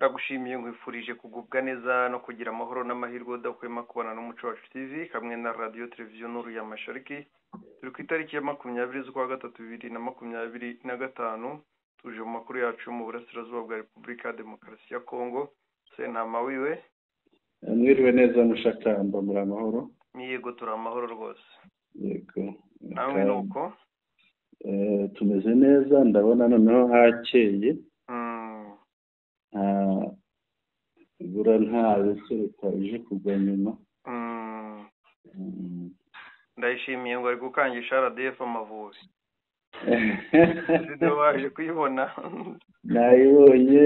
ndagushimiye nkwifurije kugubwa neza no kugira amahoro n'amahirwe udahwema kubana n'umuco wacu TV hamwe na radio televiziyo Nuru ya Mashariki. Turi ku itariki ya 20 z'ukwa gatatu 2025 tuje mu makuru yacu mu burasirazuba bwa Repubulika ya Demokarasi ya Kongo. Sentama wiwe mwiriwe neza mushakamba muri amahoro. Yego turi amahoro rwose. Yego namwe nuko tumeze neza ndabona noneho hakeye. Ibura nta biseruka ije kugwa nyuma. Ndayishimiye ngo ari gukangisha RDF Amavubi. Video waje kuyibona? Nayibonye.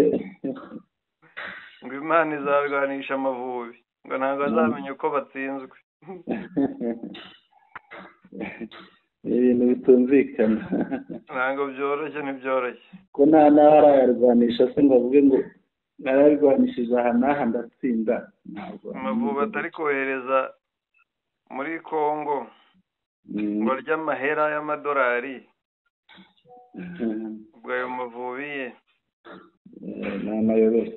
Ngo Imana izarwanisha Amavubi ngo ntabwo azamenye uko batsinzwe. Ibintu bitumvikana. Ntabwo byoroshye ntibyoroshye. Ko nta narayarwanisha se ngo avuge ngo nararwanishije aha n'aha ndatsinda. Amavubi atari kohereza muri Kongo ngo arya amahera y'amadolari. Ubwo ayo Mavubi ye n'amayobera.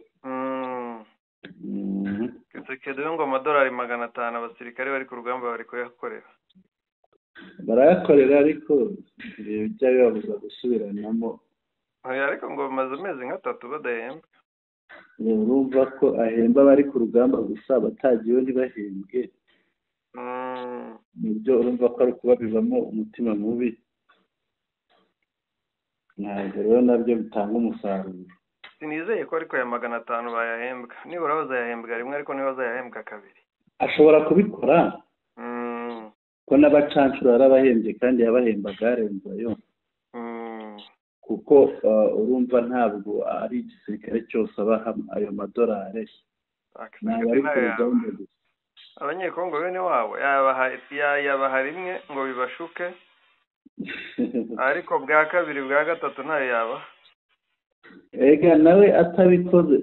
Kisekedi ngo amadolari 500 abasirikare bari ku rugamba bari kuyakorera. Barayakorera ariko bijya bibabuza gusubiranamo. Ariko ngo bamaze amezi nka 3 badahembwa. Urumva ko ahemba bari ku rugamba gusa batagiye ntibahembwe. Nibyo urumva ko ari kuba bivamo umutima mubi. Ntabwo rero nabyo bitanga umusaruro. Sinizeye ko ariko ya 500 bayahembwa. Nibura bazayahembwa rimwe ariko niba bazayahembwa kabiri. Ashobora kubikora. Ko n'abacancuro arabahembye kandi yabahembaga arenzayo. Kuko urumva ntabwo ari igisirikare cyose abaha ayo madolari. Abanyekongo bene wabo yabaha rimwe ngo bibashuke. Ariko bwa kabiri bwa gatatu ntayo yaba. Ega nawe atabikoze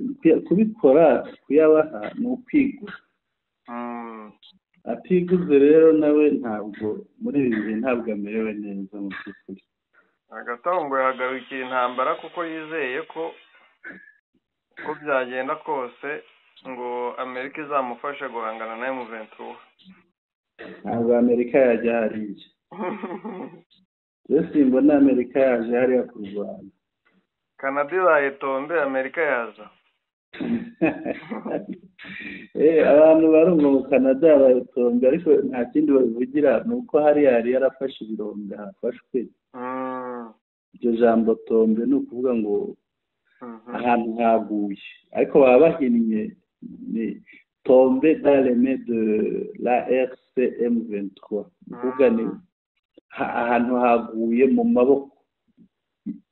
kubikora kuyabaha ni ukwigura. Atiguze rero nawe ntabwo muri ibi bihe ntabwo amerewe neza mu by'ukuri. Agatongo yahagarukiye intambara kuko yizeye ko byagenda kose ngo Amerika izamufasha guhangana na M23. Ntabwo Amerika yajya hariya. Jesi mbona Amerika yaje hariya kurwana. Canada irayitombe Amerika yaza. Abantu barumva mu Canada bayitombe ariko nta kindi babivugira nuko hariya yari yarafashe ibirombe hafashwe. Iryo jambo tombe ni ukuvuga ngo ahantu haguye ariko baba bahinnye ni tombe dans les mains de la RCM23 ukuvuga ni ahantu haguye mu maboko.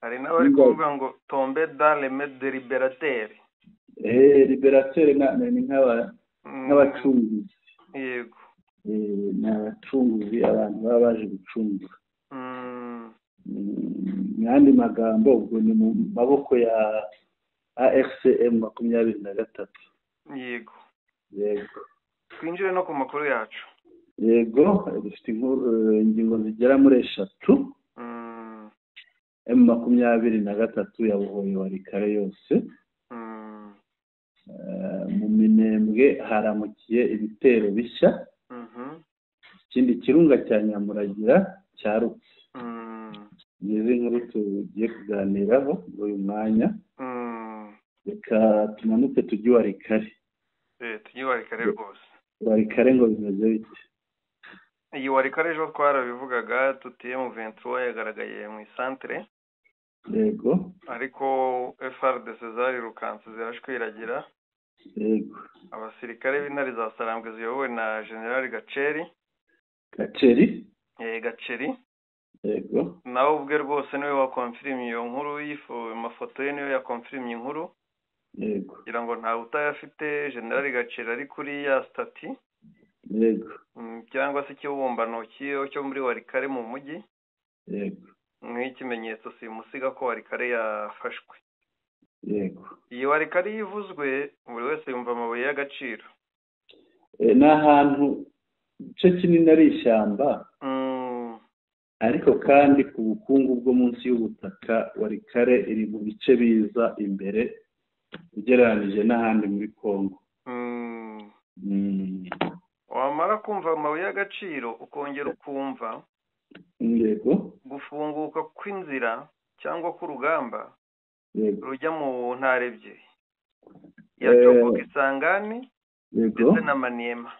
Hari n'abari kuvuga ngo tombe dans les mains de libérateur. Libérateur ni nk'abacunguzi. Yego. Ni abacunguzi abantu baba baje gucungura. N'andi magambo ubwo ni mu maboko ya AFCM 23. Yego. Yego. Twinjire no ku makuru yacu. Yego, dufite ingingo zigera muri 3. M23 yabohoye Warikare yose. Mu Minembwe haramukiye ibitero bishya. Ikindi kirunga cya Nyamuragira cyarutse. Izi nkuru tugiye kuganiraho uyu mwanya. Reka tumanuke tujye Warikare. Tujye Warikare rwose. Warikare ngo bimeze bite? Iyi Warikare ejo twarabivugaga tutiye mu 23 yagaragaye mu centre. Yego. Ariko FARDC zarirukanse zirashwiragira. Yego. Abasirikare b'intare za Sarambwe ziyobowe na General Gaceri. Gaceri. Yego. Nawe ubwe rwose niwe wakonfirmye iyo nkuru amafoto ye niwe yakonfirmye inkuru. Yego. Kugira ngo nta utayafite General Gaceri ari kuri ya stati. Yego. Cyangwa se ikibumbano cyo muri Warikare mu mujyi. Yego. Nk'ikimenyetso simusiga ko Warikare yafashwe. Yego. Iyi Warikare yivuzwe buri wese yumva amabuye y'agaciro. Ni ahantu igice kinini ari ishyamba. Ariko kandi ku bukungu bwo munsi y'ubutaka Warikare iri mu bice biza imbere ugereranije n'ahandi muri Congo. wamara kumva amabuye y'agaciro ukongera ukumva yego gufunguka kw'inzira cyangwa k'urugamba yego rujya mu ntara ebyiri ya Copo Kisangani yego ndetse na Maniema.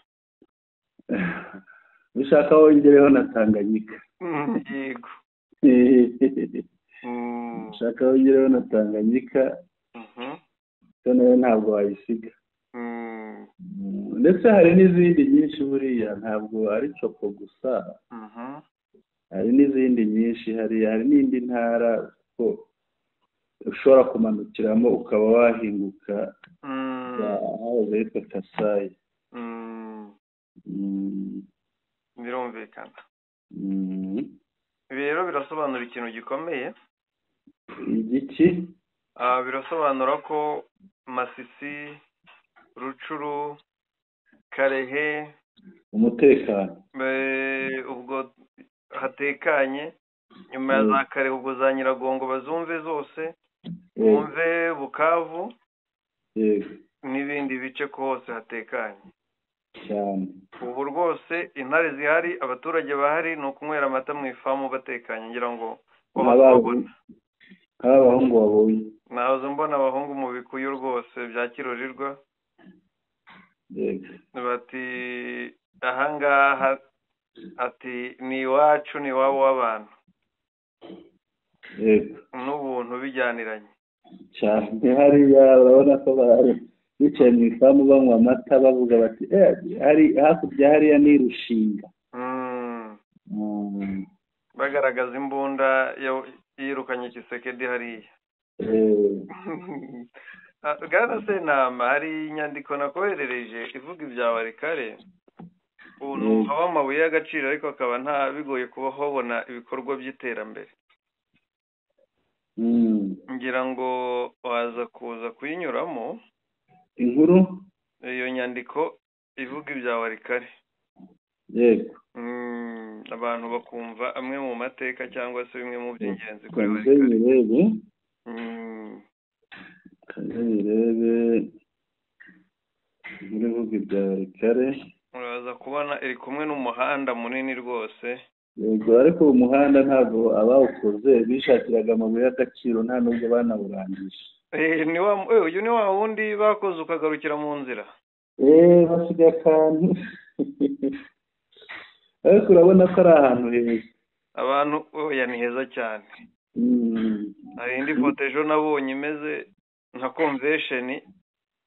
ushaka wongereho na Tanganyika. Yego. ushaka wongereho na Tanganyika nayo ntabwo wayisiga. Ndetse hari n'izindi nyinshi buriya ntabwo ari Copo gusa, hari n'izindi nyinshi, hari n'indi ntara ko ushobora kumanukiramo ukaba wahinguka aho hitwa Kasai. Birumvikana. Rero birasobanura ikintu gikomeye. Igiki? Birasobanura ko Masisi, Rucuru, Karehe umutekano ubwo hatekanye, nyuma ya za Karehe ubwo za Nyiragongo bazumve zose, bumve Bukavu n'ibindi bice ko hose hatekanye cyane. ubu rwose intare zihari, abaturage bahari ni ukunywera amata mu ifamu batekanye, ngira ngo abahungu babonye nahoze mbona abahungu mu bikuyu rwose bya Kirurirwa bati ahangaha ati ni iwacu ni iwabo w'abantu n'ubuntu bijyaniranye cyane. Hariya urabona ko bicaye mu ifamu banywa amata bavuga bati hari hakurya hariya ni Rushinga. bagaragaza imbunda yirukanye Kisekedi hariya. Bwana Senama, hari inyandiko nakoherereje ivuga ibya Warikare, ukuntu haba amabuye y'agaciro ariko akaba nta bigoye kuba habona ibikorwa by'iterambere. ngira ngo waza kuza kuyinyuramo inkuru iyo nyandiko ivuga ibya Warikare. Yego. Abantu bakumva amwe mu mateka cyangwa se bimwe mu by'ingenzi kuri Warikare. Kanirebe muri vuga ibya Warikare. Uraza kubona iri kumwe n'umuhanda munini rwose. Yego, ariko umuhanda ntabwo abawukoze bishakiraga amabuye y'agaciro, nta nubwo banawurangije. Uyu ni wa wundi bakoze ukagarukira mu nzira. Basiga akantu. Ariko urabona ko ari ahantu heza. Abantu ni heza cyane. Hari indi foto ejo nabonye imeze nka convention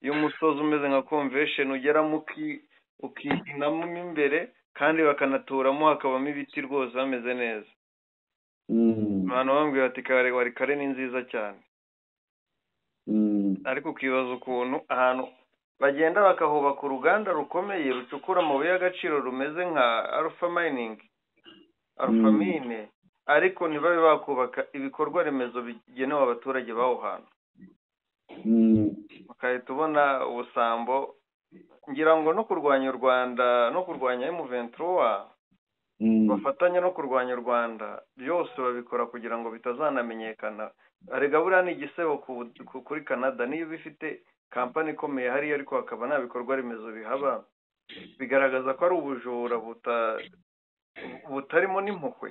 y'umusozi, umeze nka convention ugeramo ukihinamo imbere kandi bakanaturamo hakabamo ibiti rwose hameze neza. Abantu bambwira bati Warikare ni nziza cyane. Ariko ukibaza ukuntu ahantu bagenda bakahubaka uruganda rukomeye rucukura amabuye y'agaciro rumeze nka Alpha Mining, Alpha Mine, ariko ntibabe bakubaka ibikorwa remezo bigenewe abaturage b'aho hantu. Bakahita ubona ubusambo, ngira ngo no kurwanya u Rwanda no kurwanya M23 bafatanya no kurwanya u Rwanda, byose babikora kugira ngo bitazanamenyekana. Arega buriya ni igisebo kuri Canada, niyo bifite kampani ikomeye hariya ariko hakaba nta bikorwa remezo bihaba, bigaragaza ko ari ubujura butarimo n'impuhwe.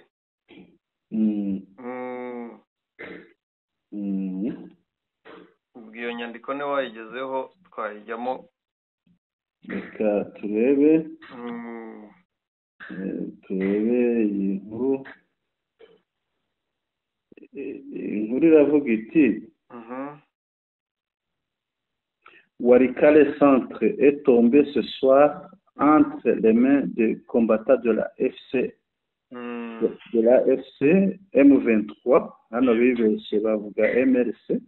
Iyo nyandiko niyo wayigezeho twayijyamo. Reka turebe iyi nkuru. Inkuru iravuga iti Warikare Centre est tombé ce soir entre les mains des combattants de la FC M23, hano bibeshye bavuga MRC,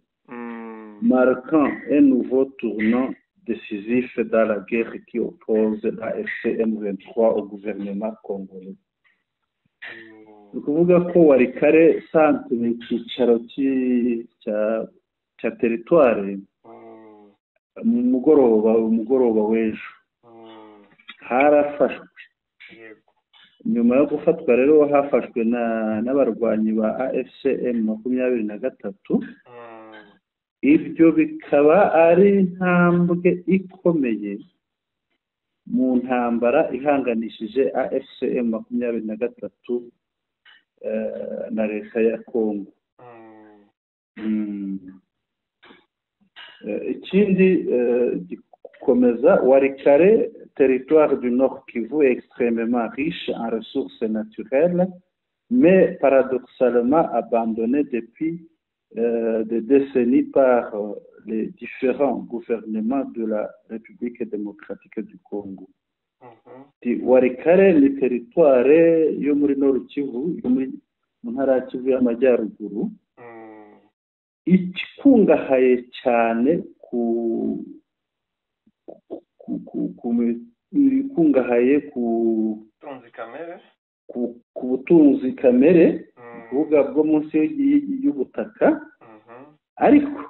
marquant un nouveau tournant décisif dans la guerre qui oppose la FC M23 au gouvernement congolais. Ni ukuvuga ko Warikare Centre ni icyicaro cya teritwari. umugoroba w'ejo harafashwe. Nyuma yo gufatwa rero hafashwe n'abarwanyi ba AFCM 23 ibyo bikaba ari intambwe ikomeye mu ntambara ihanganishije AFCM 23 na leta ya Congo. Ikindi gikomeza Walikale, territoire du Nord Kivu extrêmement riche en ressources naturelles, mais paradoxalement abandonné depuis des décennies par les différents gouvernements de la République démocratique du Congo. Walikale ni territoire yo muri Nord Kivu, yo muri ntara ya Kivu y'Amajyaruguru, ikungahaye cyane ku butunzi kamere kuvuga bwo munsi y'ubutaka, ariko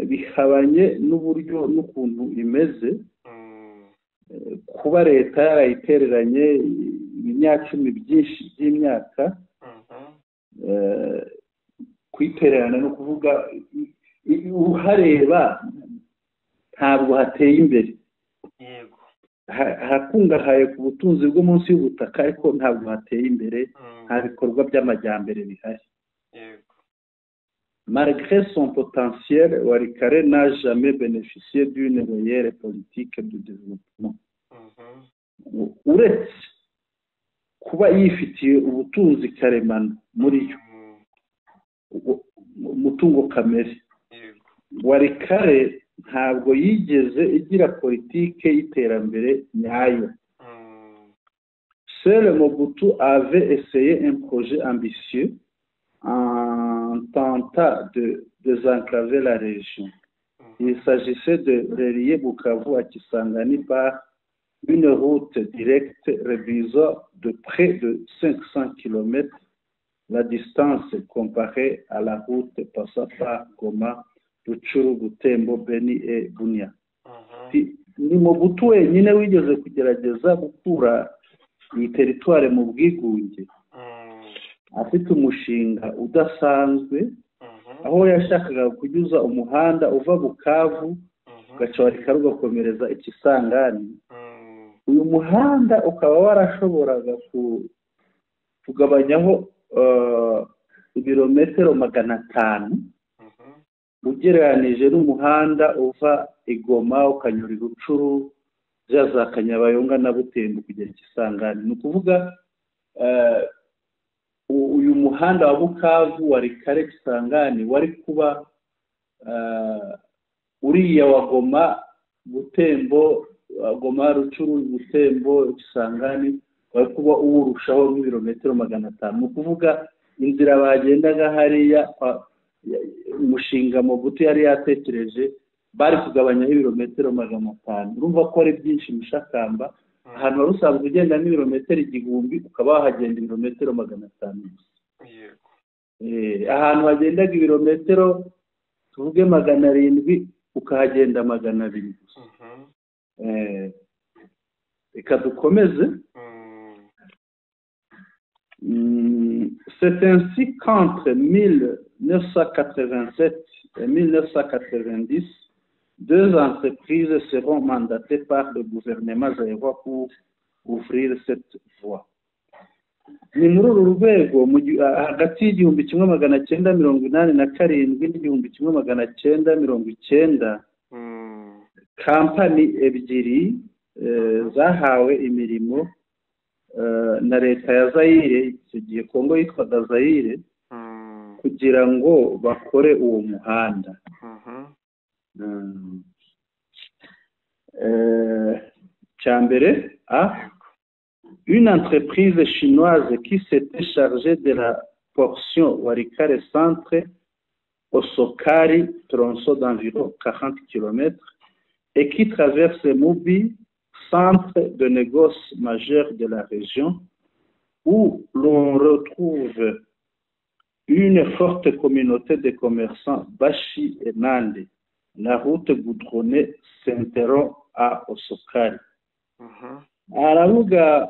bihabanye n'uburyo n'ukuntu imeze, kuba leta yarayitereranye ibinyacumi byinshi by'imyaka, kwitererana no kuvuga uhareba ntabwo hateye imbere. Hakungahaye ku butunzi bwo munsi y'ubutaka, ariko ntabwo hateye imbere, nta bikorwa by'amajyambere bihari. Malgré son potentiel, Walikale n'a jamais bénéficié d'une réelle politique de développement. Uretse kuba yifitiye ubutunzi karemano muri yo, umutungo kamere, Walikale ntabwo yigeze igira politike y'iterambere nyayo. Seul Mobutu avait essayé un projet ambitieux en tentant de désenclaver la région. Il s'agissait de relier Bukavu à Kisangani par une route directe réduisant de près de 500 km la distance comparée à la route passant par Goma, Ruchuru, Butembo, Beni et Bunia. Ni Mobutu wenyine wigeze kugerageza gukura iyi teritware mu bwigunge, afite umushinga udasanzwe, aho yashakaga kunyuza umuhanda uva Bukavu ugaca Walikale ugakomereza Ikisangani. Uyu muhanda ukaba warashoboraga kugabanyaho ibirometero 500 ugereranije n'umuhanda uva Igoma ukanyura Rucuru za Kanyabayonga na Butembo kugera Ikisangani. Ni ukuvuga uyu muhanda wa Bukavu Walikale Kisangani wari kuba uriya wa Goma Butembo, Goma Rucuru Butembo Kisangani wari kuba uwurushaho nk'ibirometero 500. Ni ukuvuga inzira bagendaga hariya umushinga Mobutu yari yatekereje bari kugabanyaho ibirometero 500. Urumva ko ari byinshi mushakamba, ahantu wari usanzwe ugenda n'ibirometero 1000 ukaba wahagenda ibirometero 500. Ahantu hagendaga ibirometero tuvuge 700 ukahagenda 200 gusa. Reka dukomeze. C'est ainsi qu'entre 1987 et 1990, deux entreprises seront mandatées par le gouvernement zaïrois pour ouvrir cette voie. Ni muri uru rwego hagati y'igihumbi 1987 n'igihumbi 1990 kampani ebyiri zahawe imirimo na leta ya Zaire, icyo gihe Kongo yitwaga Zaire, kugira ngo bakore uwo muhanda. Chambere une entreprise chinoise qui s'était chargée de la portion Walikale centre au Sokari, tronçon d'environ 40 km, et qui traverse Mubi, centre de négoce majeur de la région, où l'on retrouve une forte communauté de commerçants Bashi et Nande. La route goudronnée s'interrompt à Osokari. Aravuga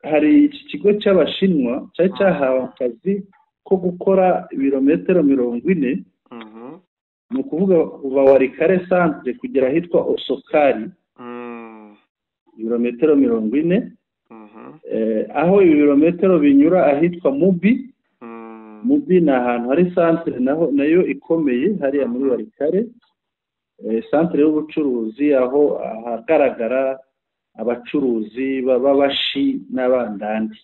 hari iki kigo cy'abashinwa cyari cyahawe akazi ko gukora ibirometero 40 ni ukuvuga kuva Walikale centre kugera ahitwa Osokari ibirometero 40 aho ibirometero binyura ahitwa Mubi ni ahantu hari centre nayo ikomeye hariya muri Walikale centre y'ubucuruzi aho hagaragara abacuruzi b'abashi n'abandandi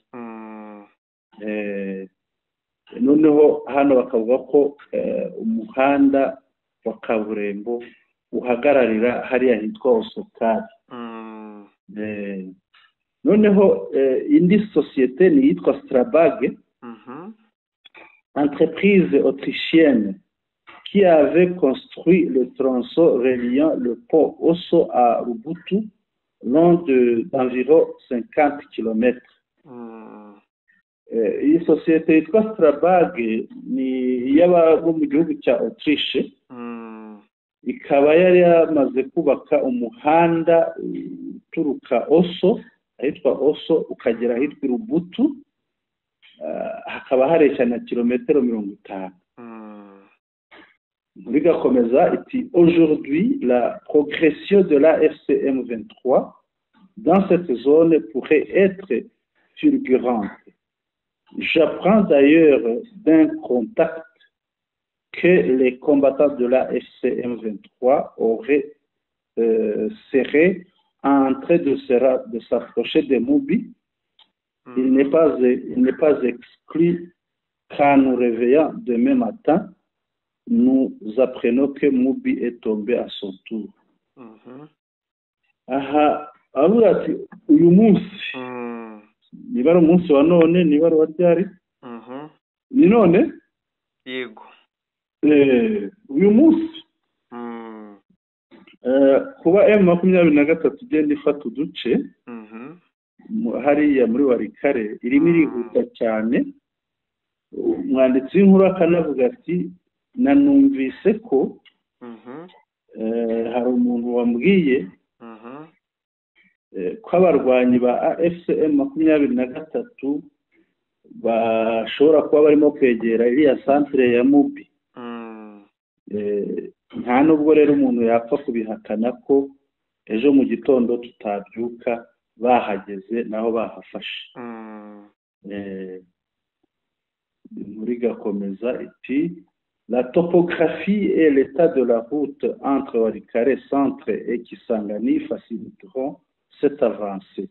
noneho hano bakavuga ko umuhanda wa kaburimbo uhagararira hariya hitwa Osokari noneho indi société ni yitwa Strabag entreprise autrichienne qui avait construit le tronçon reliant le pont Osso à Lubutu long d'environ 50 km. Iyi société yitwa Strabag ni iy'abo mu gihugu cya Autriche ikaba yari yamaze kubaka umuhanda uturuka Osso ahitwa Osso ukagera ahitwa Lubutu hakaba hareshya na kilometero 50 muri gakomeza iti aujourd'hui la progression de la FCM 23 dans cette zone pourrait être fulgurante. J'apprends d'ailleurs d'un contact que les combattants de la FCM 23 seraient en train de s'approcher de Mubi. Il n'est pas exclu qu'en nous réveillant demain matin, nous apprenons que Mubi est tombé à son tour. Aha, avuga ati uyu munsi niba ari umunsi wa none niba ari wa ryari ni none yego uyu munsi kuba M23 igenda ifata uduce hariya muri Walikale irimo irihuta cyane umwanditsi w'inkuru akanavuga ati nanumvise ko hari umuntu wambwiye ko abarwanyi ba FCM 23 bashobora kuba barimo kwegera iriya centre ya Mubi nta nubwo rero umuntu yapfa kubihakana ko ejo mu gitondo tutabyuka bahageze naho bahafashe muri gakomeza iti la topographie et l'état de la route entre Walikale centre et Kisangani faciliteront cette avancée.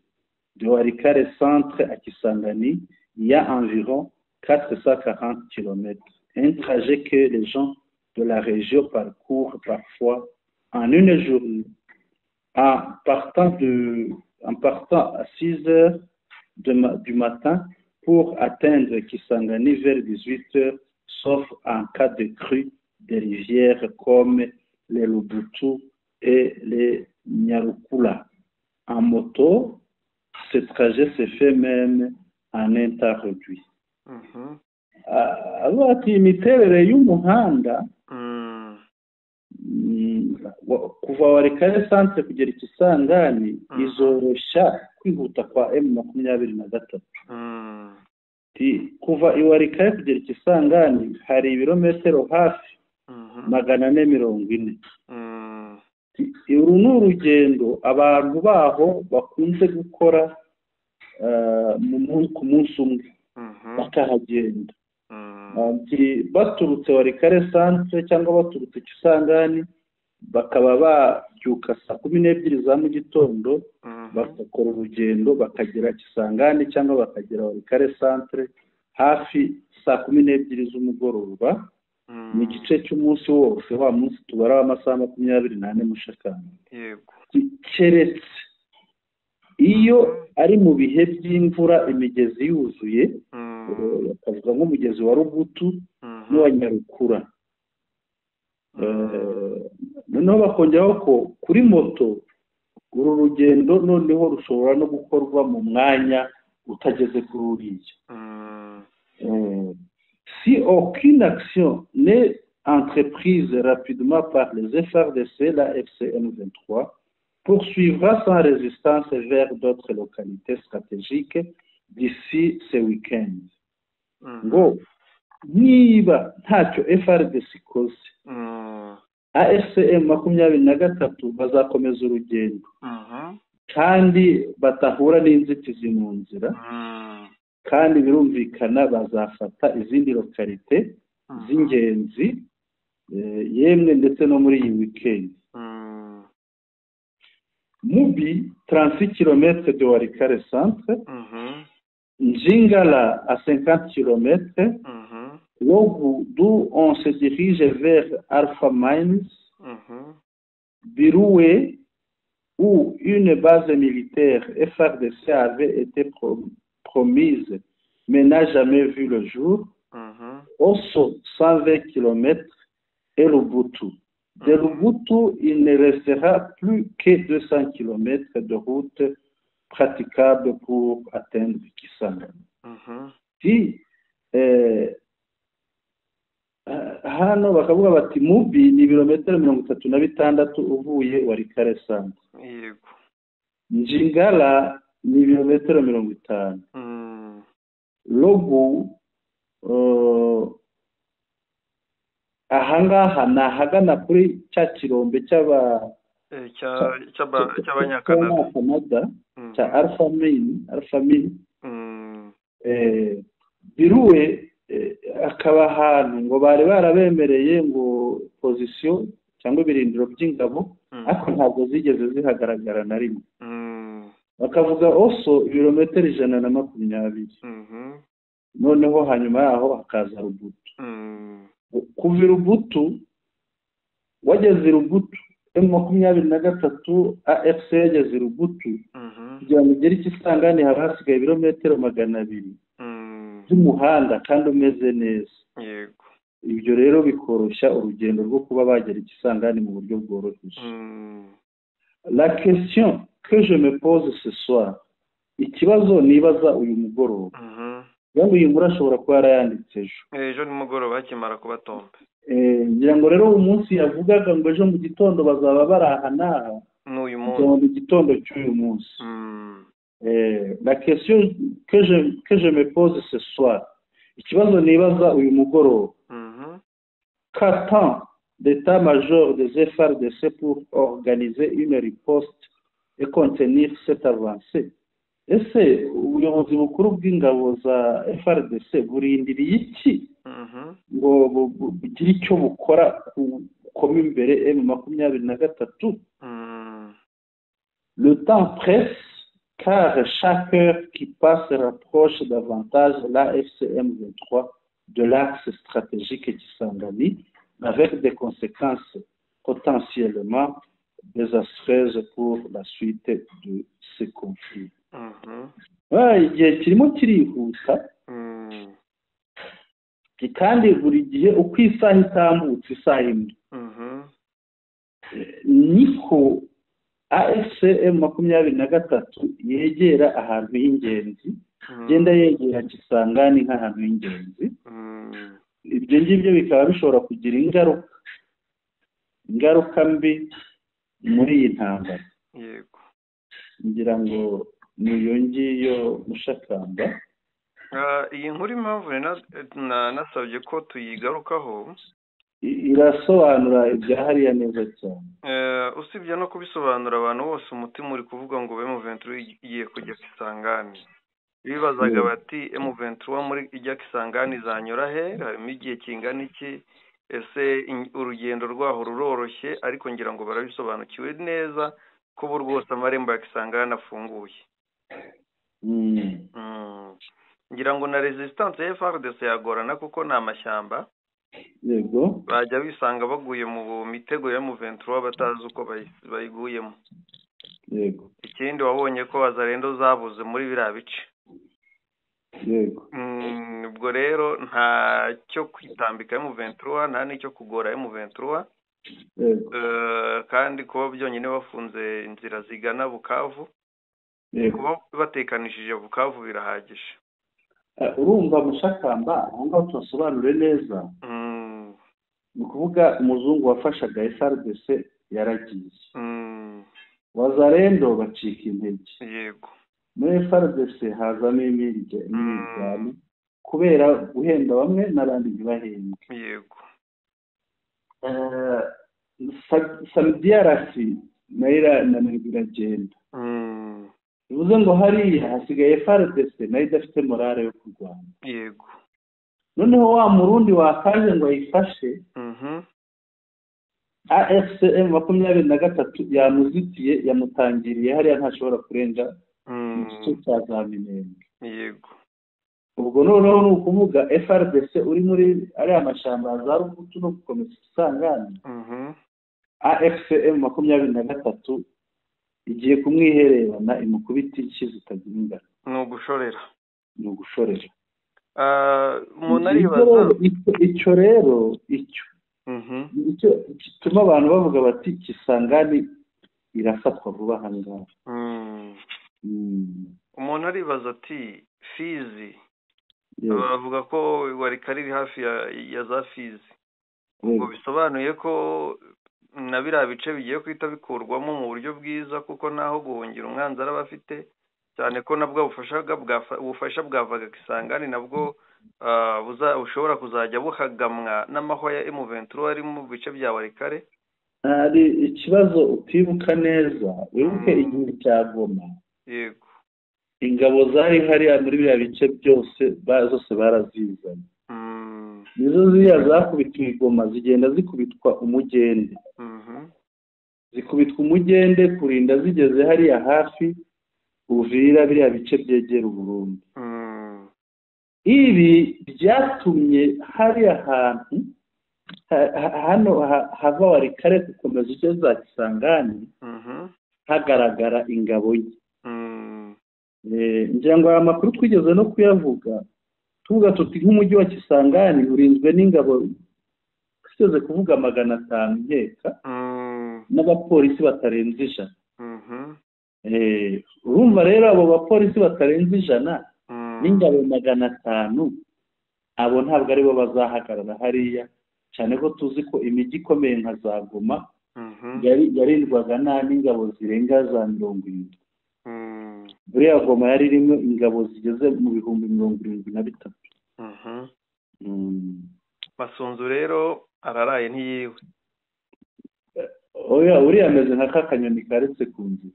De Walikale centre à Kisangani, il y a environ 440 km. Un trajet que les gens de la région parcourent parfois en une journée. En partant à 6 heures du matin pour atteindre Kisangani vers 18 heures, sauf en cas de crue des rivières comme les Lubutu et les Nyarukula. En moto, ce trajet se fait même en un temps réduit. Alors, imiterere y'umuhanda kuva Walikale centre kugera Kisangani izoroshya kwihuta kwa M23. Kuva i Walikale kugera Kisangani hari ibirometero hafi 440. Uru ni urugendo abantu baho bakunze gukora ku munsi umwe bakahagenda baturutse Walikale centre cyangwa baturutse Kisangani bakaba babyuka saa 12 za mu gitondo bakakora urugendo bakagera Kisangani cyangwa bakagera Walikale centre hafi saa 12 z'umugoroba ni igice cy'umunsi wose wa munsi tubara amasaha 24 mushakana yego keretse iyo ari mu bihe by'imvura imigezi yuzuye bakavuga nk'umugezi wa Lubutu n'uwa Nyarukura noneho bakongeraho ko kuri moto uru rugendo noneho rushobora no gukorwa mu mwanya utageze kuri uriya si aucune action n'est entreprise rapidement par les FARDC, la FCM 23 poursuivra sans résistance vers d'autres localités stratégiques d'ici ce weekend ngo niba ntacyo FRDC ikoze AFCM 23 bazakomeza urugendo kandi batahura n'inzitizi mu nzira kandi birumvikana bazafata izindi lokalite z'ingenzi yemwe ndetse no muri iyi weekend. Mubi 36 km de Walikale centre, Njingala à 50 km, Logu d'où on se dirige vers Alpha Mines, Biroué où une base militaire FRDC avait été promise mais n'a jamais vu le jour, Osso 120 km et Lubutu. De Lubutu, il ne restera plus que 200 km de route praticable pour atteindre Kisangani. Si hano bakavuga bati Mubi ni ibirometero 36 uvuye Walikale centre. Yego. Njingala ni ibirometero 50. Logu ahangaha nahagana kuri cya kirombe cy'abanyakanada cya Alpha Mine Biroué akaba ahantu ngo bari barabemereye ngo position cyangwa ibirindiro by'ingabo ariko ntabwo zigeze zihagaragara na rimwe. Bakavuga Osso ibirometero 120. Noneho hanyuma yaho hakaza Lubutu. Kuva Lubutu wageze Lubutu M23 AFC yageze Lubutu kugira ngo ugere Kisangani hasigaye ibirometero 200 by'umuhanda kandi umeze neza. Yego. Ibyo rero bikoroshya urugendo rwo kuba bagera Kisangani mu buryo bworoshye. La question que je me pose ce soir, ikibazo nibaza uyu mugoroba, yangu uyu murashobora kuba yarayanditse ejo nimugoroba bakimara kubatombe. Ngira ngo rero umunsi yavugaga ngo ejo mu gitondo bazaba barahana n'uyu munsi mu gitondo cy'uyu munsi. La question que je me pose ce soir, ikibazo nibaza uyu mugoroba, qu'attend l'état-major des FRDC pour organiser une riposte et contenir cette avancée? Ese ubuyobozi bukuru bw'ingabo za FRDC burindiriye iki ngo bugire icyo bukora koma imbere M23? Le temps presse car chaque heure qui passe rapproche davantage la FCM 23 de l'axe stratégique Kisangani, avec des conséquences potentiellement désastreuses pour la suite de ce conflit. Igihe kirimo kirihuta kandi buri gihe uko isaha itambutse isaha imwe niko AFCM 23 yegera ahantu h'ingenzi, genda yegera Kisangani nk'ahantu h'ingenzi. Ibyo ngibyo bikaba bishobora kugira ingaruka mbi muri iyi ntambara. Yego. Ngira ngo niyo ngiyo Mushakamba. Iyi nkuru impamvu nasabye ko tuyigarukaho irasobanura ibya hariya neza cyane. Usibye no kubisobanura abantu bose umutima uri kuvuga ngo M23 igiye kujya Kisangani. Bibazaga bati M23 muri ijya Kisangani zanyura he, harimo igihe kingana iki, ese urugendo rwaho ruroroshye, ariko ngira ngo barabisobanukiwe neza ko bo rwose amarembo ya Kisangani afunguye. Ngira ngo na resistance ya FARDC yagorana kuko ni amashyamba. Yego. Bajya bisanga baguye mu mitego ya M23 batazi uko bayiguyemo. Yego. Ikindi wabonye ko Wazalendo zabuze muri biriya bice. Yego. Ubwo rero nta cyo kwitambika M23, nta n'icyo kugora M23. Yego. Kandi kuba byonyine bafunze inzira zigana Bukavu, kuba batekanishije Bukavu birahagije. Urumva Mushakamba aho ngaho tusobanure neza. Ni ukuvuga umuzungu wafashaga FRDC yaragiye. Wazalendo bacika intege. Yego. muri FARDC hazamo imyiryane kubera guhenda bamwe n'abandi ntibahembwe. yego SAMIDRC nayo iragenda. bivuze ngo hariya hasigaye FARDC nayo idafite morale yo kurwana. yego noneho wa murundi wakaje ngo ayifashe AFCM 23 yamuzitiye yamutangiriye hariya ntashobora kurenga igice cya za Minembwe. yego ubwo noneho ni ukuvuga FARDC uri muri ariya mashyamba za Rubutu no gukomeza Kisangani. AFCM 23 igiye kumwihererana imukubita iki zitagira ingano. ni ugushorera umuntu aribaza icyo rero icyo gituma abantu bavuga bati Kisangani irafatwa vuba aha ngaha. umuntu aribaza ati Fizi bavuga ko Walikale iri hafi ya za Fizi, ubwo bisobanuye ko na biriya bice bigiye kwita bikurwamo mu buryo bwiza kuko naho guhungira umwanzi araba afite, cyane ko nabwo ubufasha bwavaga Kisangani nabwo bushobora kuzajya buhagamwa n'amahwa ya M23 ari mu bice bya Walikale. hari ikibazo utibuka neza, wibuke igihe cya Goma. yego ingabo zari hariya muri biriya bice byose zose barazizanye. nizo ziriya zakubitiwe Goma zigenda zikubitwa umugende. zikubitwa umugende kurinda zigeze hariya hafi Uvira biriya bice byegera Uburundi. ibi byatumye hariya hantu hano hava Walikale gukomeza icyo za Kisangani hagaragara ingabo ye. ngira ngo aya makuru twigeze no kuyavuga tuvuga tuti nk'umujyi wa Kisangani urinzwe n'ingabo twigeze kuvuga 500 nkeka n'abapolisi batarenze 100. urumva rero abo bapolisi batarenze 100 n'ingabo 500 abo ntabwo aribo bazahagarara hariya, cyane ko tuzi ko imijyi ikomeye nka za Goma yarindwaga n'ingabo zirenga za 70. buriya Goma yari irimo ingabo zigeze mu bihumbi 73. Masunzu rero araraye ntiyiwe. oya uriya ameze nka kakanyoni karetse ku nzu.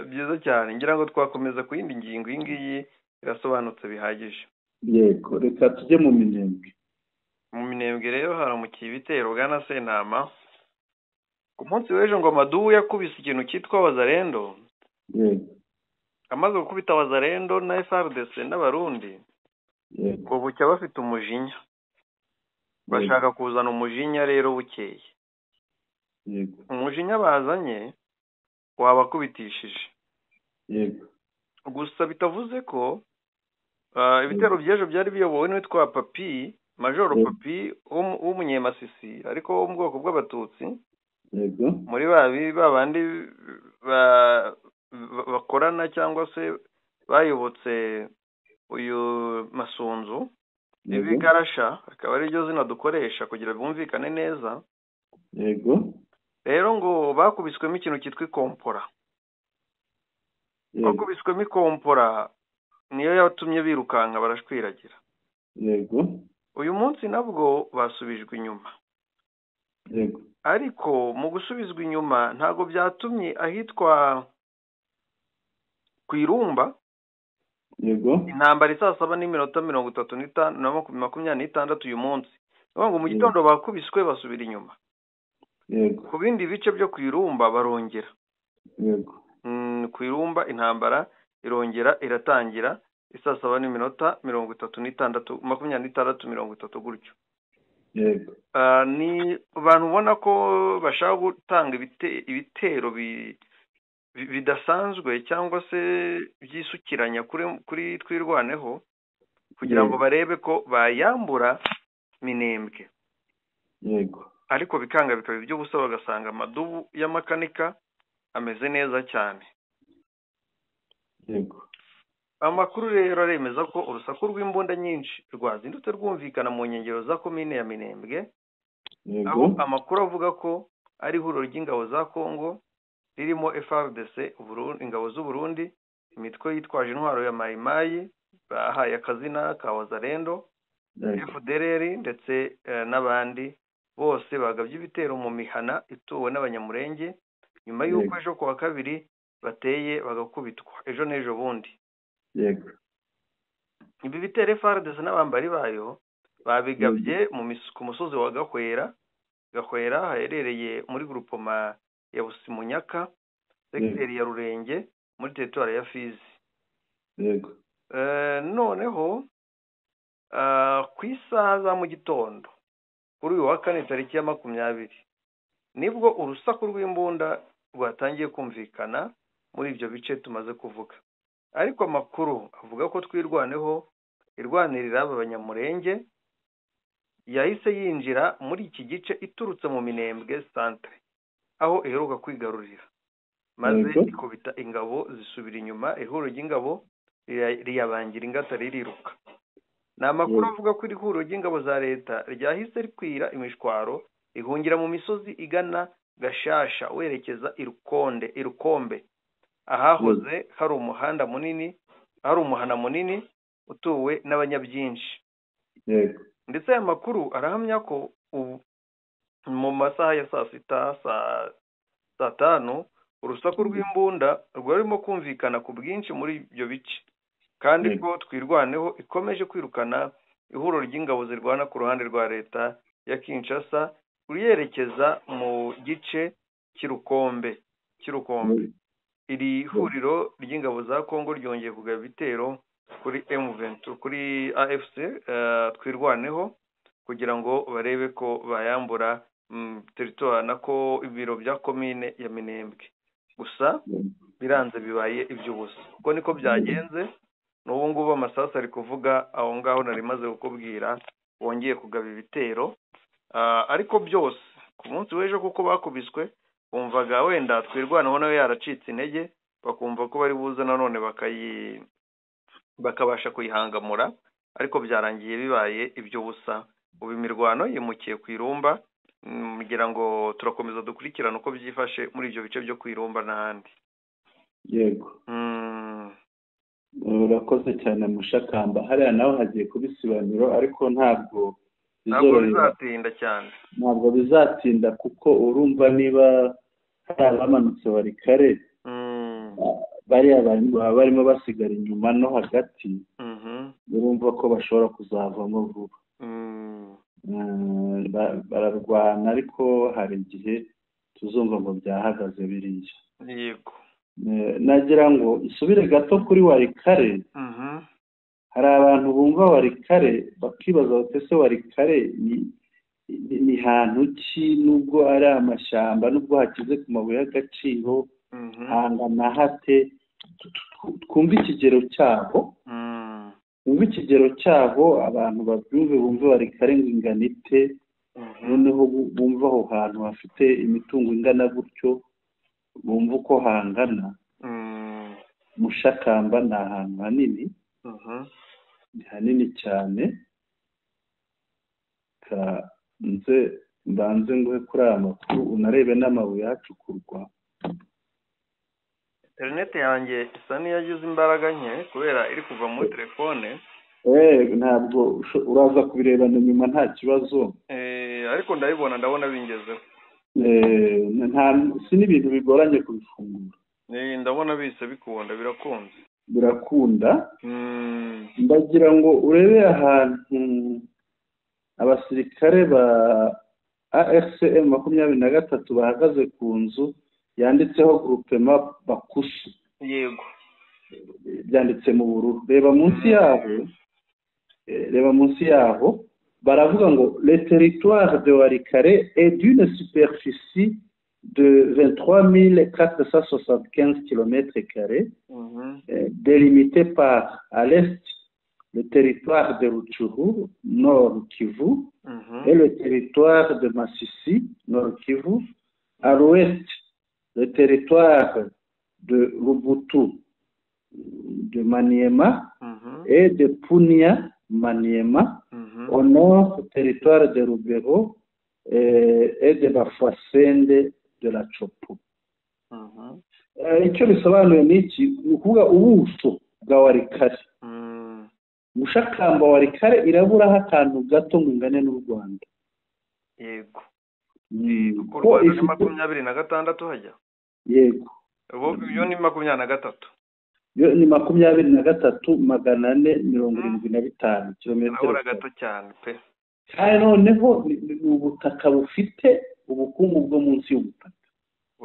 byiza cyane, ngira ngo twakomeza ku yindi ngingo. iyi ngiyi irasobanutse bihagije. yego reka tujye mu Minembwe. mu Minembwe rero haramukiye ibitero bwana Sentama ku munsi w'ejo ngo Madubu yakubise ikintu cyitwa Wazalendo. amaze gukubita Wazalendo na FARDC n'abarundi ngo bucya bafite umujinya, bashaka kuzana umujinya rero bukeye. umujinya bazanye wabakubitishije. gusa bitavuze ko ibitero by'ejo byari biyobowe n'uwitwa Papi, Majoro Papi w'umunyemasisi ariko wo mu bwoko bw'abatutsi. muri babandi bakorana cyangwa se bayobotse uyu Masunzu ibigarasha, akaba ari ryo zina dukoresha kugira bumvikane neza. rero ngo bakubiswemo ikintu cyitwa ikompora. bakubiswemo ikompora niyo yatumye birukanka barashwiragira. uyu munsi nabwo basubijwe inyuma. ariko mu gusubizwa inyuma ntago byatumye ahitwa ku Irumba intambara isaa 7:36 uyu munsi. ngo mu gitondo bakubiswe basubira inyuma. ku bindi bice byo ku Irumba barongera. ku Irumba intambara irongera iratangira isaa 7:36 gutyo. ni abantu ubona ko bashaka gutanga ibitero bidasanzwe cyangwa se byisukiranya kuri twirwaneho kugira ngo barebe ko bayambura Minembwe. ariko bikanga bikaba iby'ubusa, bagasanga Madubu y'amakanika ameze neza cyane. amakuru rero aremeza ko urusaku rw'imbunda nyinshi rwazindutse rwumvikana mu nkengero za komine ya Minembwe, aho amakuru avuga ko ari ihuriro ry'ingabo za Kongo ririmo FARDC ingabo z'u Burundi, imitwe yitwaje intwaro ya Mayimayi bahaye akazina ka Wazalendo, FDLR ndetse n'abandi bose bagabye ibitero mu mihana ituwe n'abanyamurenge, nyuma y'uko ejo kuwa kabiri bateye bagakubitwa ejo n'ejo bundi. Yego. Ibi bitero FARDC n'abambari bayo babigabye ku musozi wa Gahwera haherereye muri groupement ya Busimunyaka, secteur ya Rurenge muri territoire ya Fizi. Yego. Noneho ku isaha za mu gitondo kuri uyu wa kane tariki ya 20 nibwo urusaku rw'imbunda rwatangiye kumvikana muri ibyo bice tumaze kuvuga, ariko amakuru avuga ko twirwaneho irwanirira abanyamurenge yahise yinjira muri iki gice iturutse mu Minembwe centre aho iheruka kwigarurira, maze ikubita ingabo zisubira inyuma, ihuriro ry'ingabo riyabangira ingata ririruka. Ni amakuru avuga ko iri huriro ry'ingabo za leta ryahise rikwira imishwaro ihungira mu misozi igana Gashasha werekeza Irukombe ahahoze hari umuhana munini utuwe n'abanyabyinshi. Yego. Ndetse aya makuru arahamya ko mu masaha ya saa 5 urusaku rw'imbunda rwarimo kumvikana ku bwinshi muri ibyo bice, kandi ko twirwaneho ikomeje kwirukana ihuriro ry'ingabo zirwana ku ruhande rwa leta ya Kinshasa yerekeza mu gice cy'Irukombe. Iri huriro ry'ingabo za Kongo ryongeye kugaba ibitero kuri M23 kuri AFC twirwaneho kugira ngo barebe ko bayambura territoire nako ibiro bya commune ya Minembwe. Gusa biranze bibaye iby'ubusa, kuko niko byagenze. N'ubu ngubu amasasu ari kuvuga aho ngaho nari maze kukubwira wongeye kugaba ibitero, ariko byose ku munsi w'ejo kuko bakubiswe bumvaga wenda twirwanaho nawe yaracitse intege, bakumva ko bari buze nanone bakabasha kuyihangamura, ariko byarangiye bibaye iby'ubusa. Ubu imirwano yimukiye ku Irumba, kugira ngo turakomeza dukurikirana uko byifashe muri ibyo bice byo ku Irumba n'ahandi. Yego. Urakoze cyane Mushakamba, hariya nawe hagiye kubisibaniro, ariko ntabwo bizatinda cyane. Ntabwo bizatinda kuko urumva niba hari abamanutse Warikare, bariya barimo basigara inyuma no hagati, urumva ko bashobora kuzavamo vuba. Bararwana, ariko hari igihe tuzumva ngo byahagaze biriya. Yego. Nagira ngo isubire gato kuri Warikare. Hari abantu bumva Warikare bakibaza bati ese Warikare ni hantu ki, nubwo ari amashyamba, nubwo hakize ku mabuye y'agaciro, hangana hate? Twumva ikigero cyaho, abantu babyumve bumve Warikare ngo ingana ite, noneho bumva aho hantu hafite imitungo ingana gutyo, bumva uko hangana. Mushakamba ni ahantu hanini, ni hanini cyane. Mbanze nguhe kuri aya makuru unarebe n'amabuye yacukurwa. Internet yanjye isa n'iyagize imbaraga nke kubera iri kuva muri telefone. Ntabwo uraza kubirebana nyuma nta kibazo. Ariko ndabona bingezeho. Si n'ibintu bigoranye kubifungura. Ndabona bise birakunda. Ndagira ngo urebe ahantu abasirikare ba AFCM 23 bahagaze ku nzu yanditseho groupement Bakusu. Yego. Byanditse mu bururu. Reba munsi yaho baravuga ngo le territoire de Warikare est d'une superficie de 23 475 km², délimité par à l'est le territoire de Rutshuru, Nord Kivu, et le territoire de Masisi, Nord Kivu, à l'ouest le territoire de Lubutu, de Maniema, et de Punia, Maniema, au nord le territoire de Rubero et de Bafwasende de la Chopo. icyo bisobanuye ni iki? Ni ukuvuga ubuso bwa Walikare. Mushakamba Walikare iraburaho akantu gato ngo ingane n'u Rwanda. Yego. Kuko Rwanda ni 26 hajya. Yego. Yo ni 23. Yo ni 23,475 kilometero. Ahora gato cyane pe. Kandi noneho ni ubutaka bufite ubukungu bwo munsi y'ubutaka.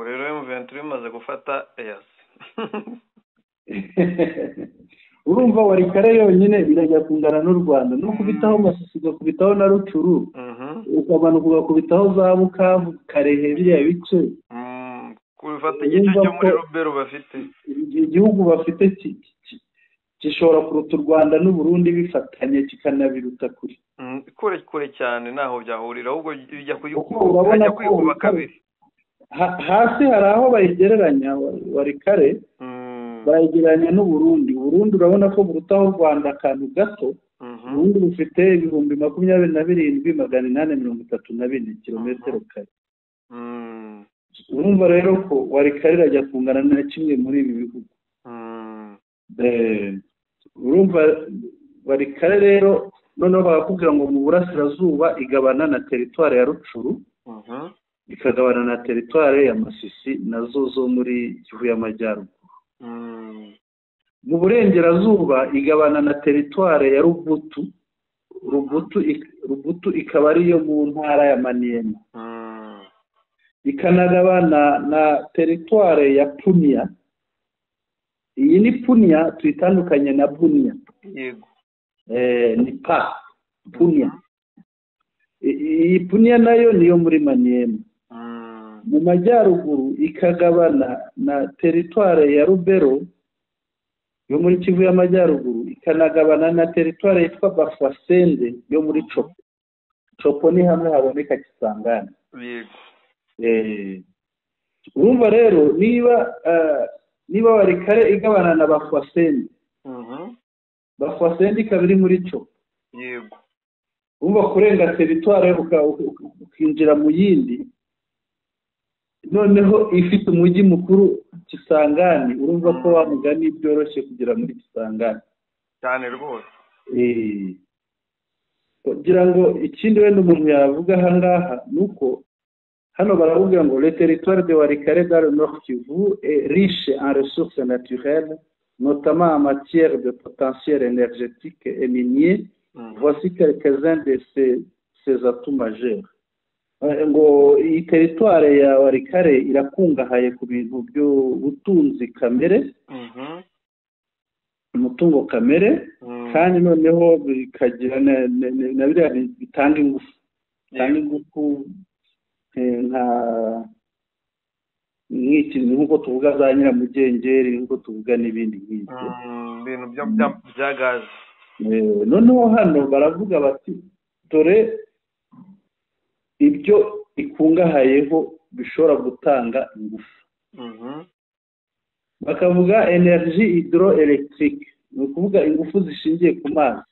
Rero M23 imaze gufata EAC. Urumva Walikare yonyine birajya kungana n'u Rwanda no kubitaho Masisi ugakubitaho na Rucuru ukamanuka ugakubitaho za Bukavu Karehe biriya bice kubifata igice cyo muri Rubero bafite igihugu bafite gishobora kuruta u Rwanda n'u Burundi bifatanye kikanabiruta kure cyane naho byahurira ahubwo bijya kuyikuba kabiri. Hasi hari aho bayigereranya Walikare bayigereranya n'u Burundi. Burundi urabona ko burutaho u Rwanda akantu gato. Burundi bufite 27,834 kilometero kare. Urumva rero ko Walikare irajya kungana na kimwe muri ibi bihugu. Urumva Walikare rero noneho bakubwira ngo mu burasirazuba igabana na teritwari ya Rucuru, ikagabana na teritwari ya Masisi nazo zo muri Kivu y'Amajyaruguru. Mu burengerazuba igabana na teritwari ya Rubutu. Rubutu ikaba ariyo mu ntara ya Maniema. Ikanagabana na teritwari ya Punia. Iyi ni Punia tuyitandukanye na Bunia. Yego. Ni Punia. Iyi Punia nayo niyo muri Maniema. Mu majyaruguru ikagabana na teritwari ya Rubero yo muri Kivu y'Amajyaruguru, ikanagabana na teritwari yitwa Bafwasende yo muri Chopo. Chopo ni hamwe haboneka Kisangani. Yego. Urumva rero niba Walikare igabana na Bafwasende. Bafwasende ikabiri muri Chopo. Yego. Urumva kurenga teritwari ukinjira mu yindi. Noneho ifite umujyi mukuru Kisangani. Urumva ko wamugani byoroshye kugera muri Kisangani cyane rwose. Kugira ngo ikindi wenda umuntu yavuga hangaha nuko hano baravuga ngo le territoire de Walikare dans le Nord Kivu est riche en ressources naturelles, notamment en matière de potentiel énergétique et minier. Voici quelques-uns de ces atouts majeurs. Ngo iyi teritware ya Walikare irakungahaye ku bintu by'ubutunzi kamere, umutungo kamere, kandi noneho bikagira na biriya bitanga ingufu. Bitanga ingufu nk'ikintu nk'uko tuvuga za Nyiramugengeri, nk'uko tuvuga n'ibindi nk'ibyo ibintu bya gaze. Noneho hano baravuga bati dore ibyo ikungahayeho bishobora gutanga ingufu. Bakavuga energie hydroelectrique, ni ukuvuga ingufu zishingiye ku mazi.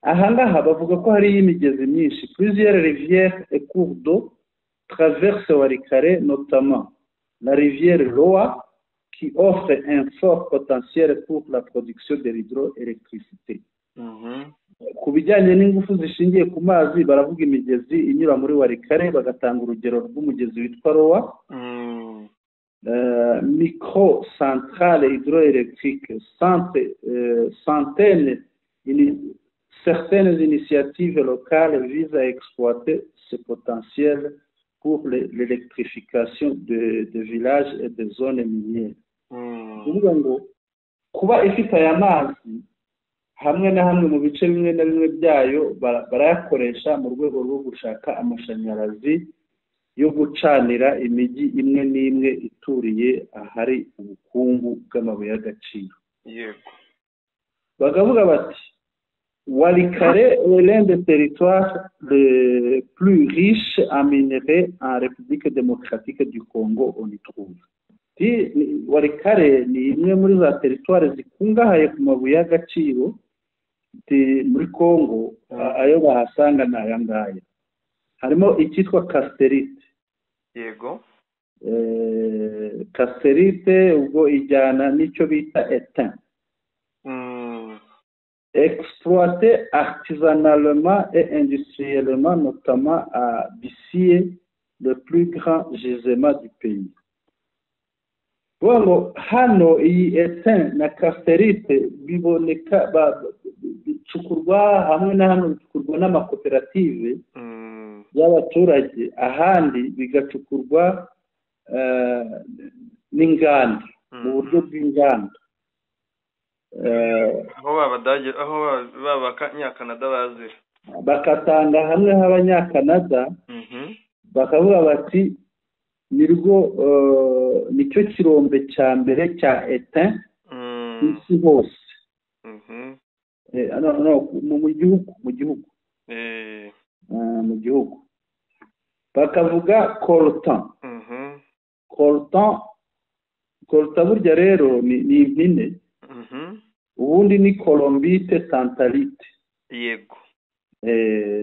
Ahangaha bavuga ko hari imigezi myinshi. Plusieurs rivières et cours d'eau traversent Walikare, notamment la rivière Loa qui offre un fort potentiel pour la production de l'hydroélectricité. Ku bijyanye n'ingufu zishingiye ku mazi baravuga imigezi inyura muri Walikare, bagatanga urugero rw'umugezi witwa Loa, micro centrale hydroélectrique, certaines initiatives locales visent à exploiter ce potentiel pour l'électrification de villages et de zones minières. Kuvuga ngo kuba ifite aya mazi hamwe na hamwe mu bice bimwe na bimwe byayo barayakoresha mu rwego rwo gushaka amashanyarazi yo gucanira imijyi imwe n'imwe ituriye ahari ubukungu bw'amabuye y'agaciro. Yego. Bakavuga bati Walikare est l'un des territoires les plus riches en minerais en République démocratique du Congo, on y trouve. Walikare ni imwe muri za teritwari zikungahaye ku mabuye y'agaciro muri Congo. Ayo bahasanga ni aya ngaya. Harimo icyitwa casterite. Yego. casterite ubwo ijyana n'icyo bita étain. Exploité artisanalement et industriellement, notamment à Bissier, le plus grand gisement du pays. Bon, hano iyi étain na casterite biboneka bicukurwa hamwe na hamwe bicukurwa n'amakoperative y'abaturage, ahandi bigacukurwa n'inganda mu buryo bw'inganda. aho b'abanyakanada bazira bakatanga hamwe h'abanyakanada bakavuga bati nicyo kirombe cya mbere cya étain isi hose mu gihugu bakavuga coltan burya rero ni impine, ubundi ni colombite tantalite. Yego.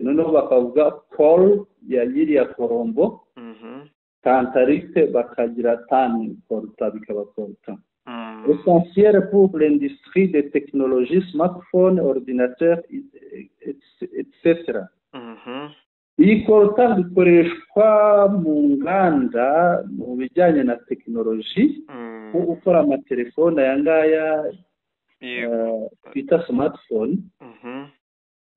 Noneho bakavuga col ya yiriya colombo, tantalite bakagira tani, coltan bikaba coltan. Essentiel pour l'industrie des technologies, smartphones, ordinateurs, etc. Iyi coltan ikoreshwa mu nganda mu bijyanye na tekinoloji, nko gukora amatelefone aya ngaya twita smartphone,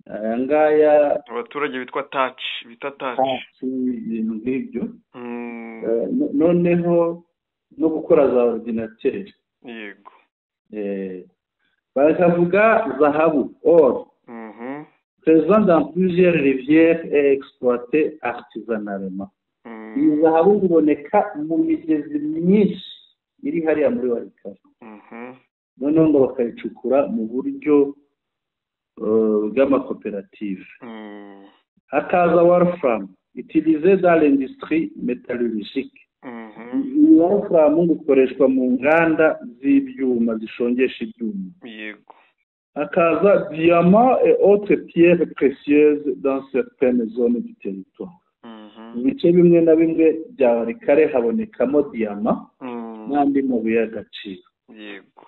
aya ngaya abaturage bita touch, ibintu nk'ibyo, noneho no gukora za ordinateri. Yego. Bakavuga zahabu, or, présent dans plusieurs rivières et exploité artisanalement. Iyi zahabu iboneka mu migezi myinshi iri hariya muri Walikare. Noneho ngo bakayicukura mu buryo bw'amakoperative. Hakaza wolfram, utilisé dans l'industrie métallurgique. Wolfram ukoreshwa mu nganda z'ibyuma zishongesha ibyuma. Yego. Hakaza diamant et autres pierres précieuses dans certaines zones du territoire. Mu bice bimwe na bimwe bya Walikare habonekamo diamant n'andi mabuye y'agaciro. Yego.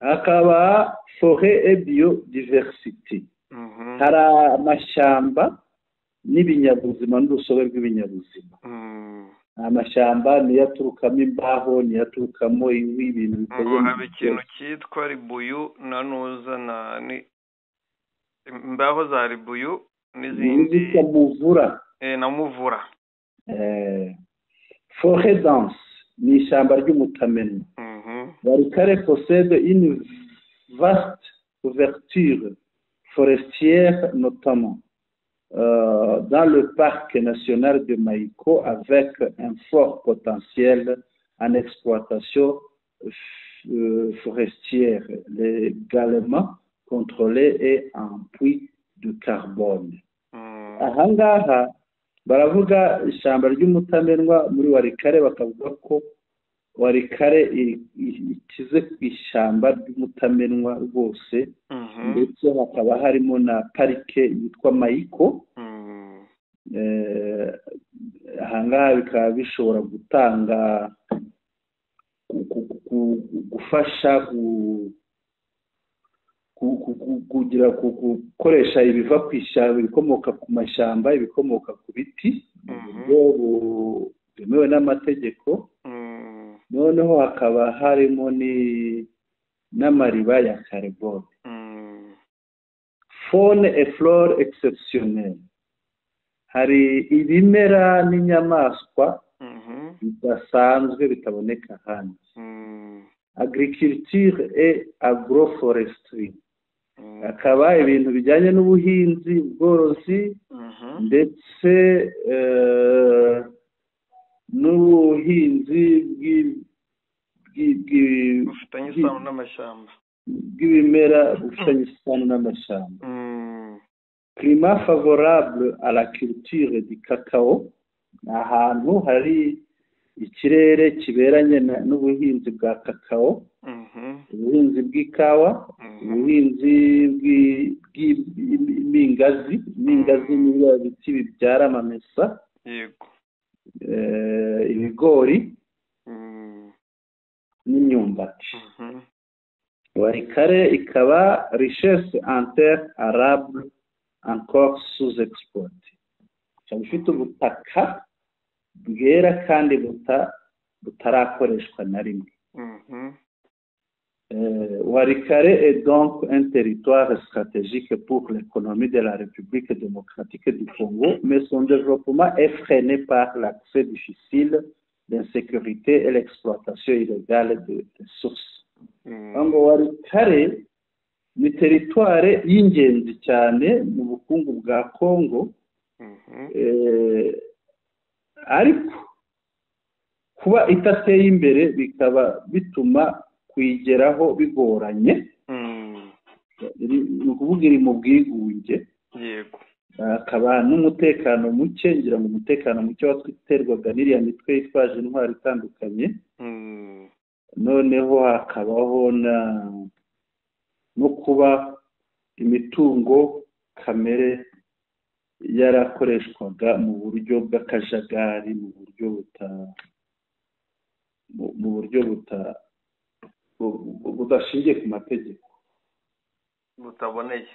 Hakaba forêt et biodiversité. Hari amashyamba n'ibinyabuzima n'urusobe rw'ibinyabuzima. Amashyamba niyo aturukamo imbaho, niyo aturukamo inkwi, ibintu bikoze. Haba ikintu cyitwa ribuyu na nuza imbaho za ribuyu n'izindi muvura. Na muvura. Forêt dense ni ishyamba ry'umutamenwa. Walikare possède une vaste couverture forestière, notamment dans le parc national de Maïko, avec un fort potentiel en exploitation forestière, légalement contrôlée et en puits de carbone. Ahangaha baravuga ishyamba ry'umutamenwa muri Walikare, bakavuga ko Walikare ikize ku ishyamba ry'umutamenwa rwose, ndetse hakaba harimo na parike yitwa Maïko. Ahangaha bikaba bishobora gutanga gufasha kugira gukoresha ibiva ku ishyamba, ibikomoka ku mashyamba, ibikomoka ku biti mu byemewe n'amategeko. Noneho hakaba harimo n'amariba ya carbone. Faune et flore exceptionnelle, hari ibimera n'inyamaswa bidasanzwe bitaboneka ahandi. Agriculture et agroforestry, akaba ibintu bijyanye n'ubuhinzi, ubworozi, ndetse n'ubuhinzi bufitanye isano n'amashyamba, bw'ibimera bufitanye isano n'amashyamba. Climat favorable à la culture du cacao, ni ahantu hari ikirere kiberanye n'ubuhinzi bwa kakao, ubuhinzi bw'ikawa, ubuhinzi bw'ingazi n'ibiti bibyara amamesa, ibigori, n'imyumbati. Warikare ikaba richesse interarable encore sous-exploité. Ikaba ifite ubutaka bwera kandi butarakoreshwa na rimwe. Warikare est donc un territoire stratégique pour l'économie de la République démocratique du Congo, mais son développement est freiné par l'accès difficile, l'insécurité et l'exploitation illégale des sources. Warikare ni teritware y'ingenzi cyane mu bukungu bwa Congo, ariko kuba itateye imbere bikaba bituma kuyigeraho bigoranye. Ni ukuvuga iri mu bwigunge, yego, akaba n'umutekano muke. Ngira ngo umutekano muke waterwaga n'iriya mitwe yitwaje intwaro itandukanye, noneho hakabaho no kuba imitungo kamere yarakoreshwaga mu buryo bw'akajagari, mu buryo budashingiye ku mategeko, butaboneye.